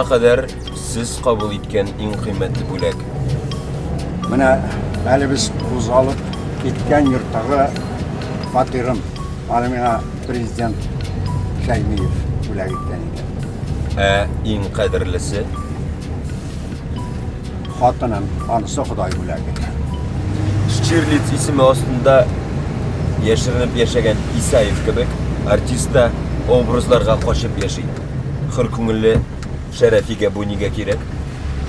kadar siz kabul etken en kıymetli bülek. Mine beli biz uzalıp gitken yurttağı fatirim. Alemine Prezident Şaymiyev bülek etken idi. En kadirlisi? Hatının anısı Xuday bülek etken. Şirlitz ismi aslında yaşanıp yaşagan İsayev gibi artista obrazlarga koşup yaşaydı. Hır köngülli şerefiga bu niga kerek?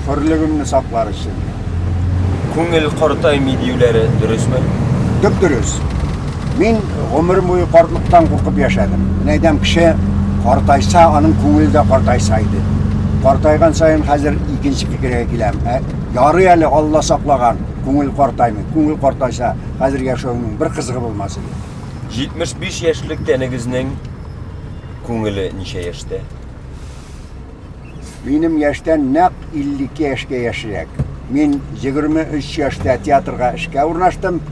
Hürlüğümünü saklar için. Köngül qortaymy diýüleri dürüsmü? Düpdürüz. Men ömrüm boyu kortluktan korkup yaşadım. Neydem kişi kortaysa, onun köngülü de kortaysaydı. Kortaygan sayın hazır ikinci fikirge kilem. Yarı eli Allah saklagan köngül kortaymy. Köngül kortaysa hazır yaşawynyň bir kızığı bolmasy. 75 yaşlyk tenigizning köngüli niçe yaşta? Benim yaştan naq 52 yaşga yaşayak. Men 23 yaşta teatrga işe urnaştım.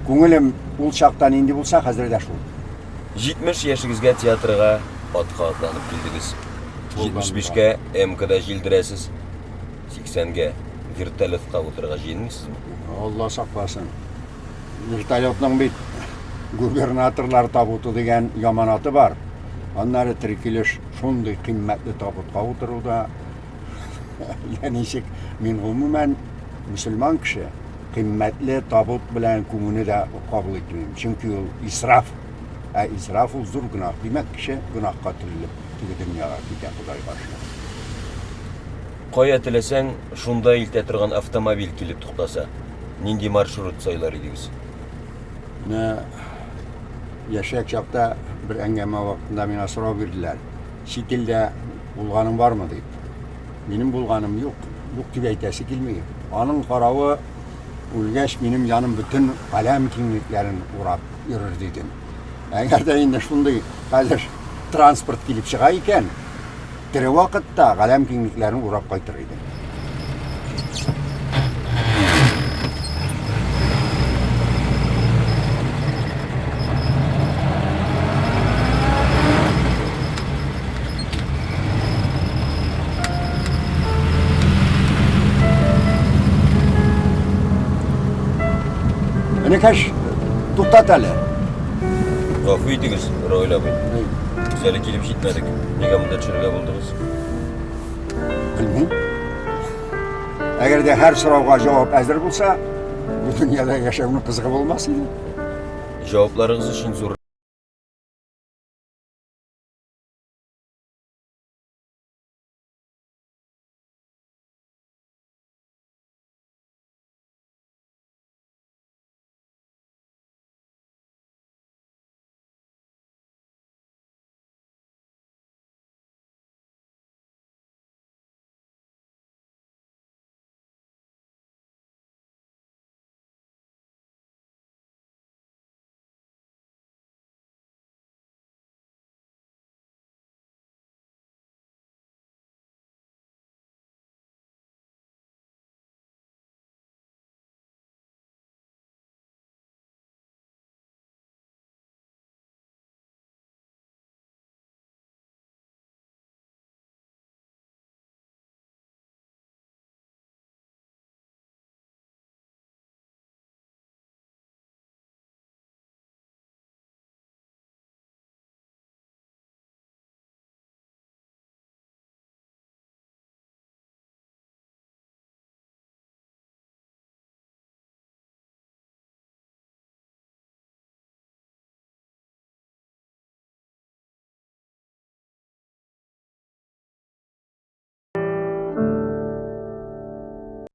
Köngülüm ul çaqtan indi bolsa hazır da şul. 70 yaşıgizga teatrga atqa atlanıp keldigiz. 75-ge MK'da jildiresiz. 80-ge vertolyotqa oturga jendingizmi? Allah saklasın. Vertolyotның bit gubernatorlar tabutu degen yamanatı var. Onları tirkiliş şunday kıymetli tabutqa oturуда. Yanışık men umumen Müslüman kişi kıymetli tabut bilen köngülni de kabul etmeyim. Çünkü o israf. İsraf o zor günah. Demek kişi günahka tirilip dünyaga giden Xuday karşı. Koya tilesen şunda ilte turgan avtomobil kelip tuktasa, nindi marşrut saylar edigiz? Ne yaşayak çapta bir engeme vaktinde bana soru verdiler. Şekilde bulganım var mı deyip. Benim bulganım yok. Yok gibi aytası gelmiyor. Onun karavı ulgeç benim yanım bütün alem kimliklerin uğrap yürür dedim. Eğer de yine şunday hazır transport gelip çığa iken tiri vakitte alem kimliklerin uğrap kaytırıydı. Beni kaç tutat hele. Gafı edigiz, Royla Bey. Güzel kelip jitmedik. Nega munda çürüge buldunuz? Bilmeyim. Eğer de her soruğa cevap hazır bulsa, bu dünyada yaşamın kızığı olmaz idi. Cevaplarınız için zor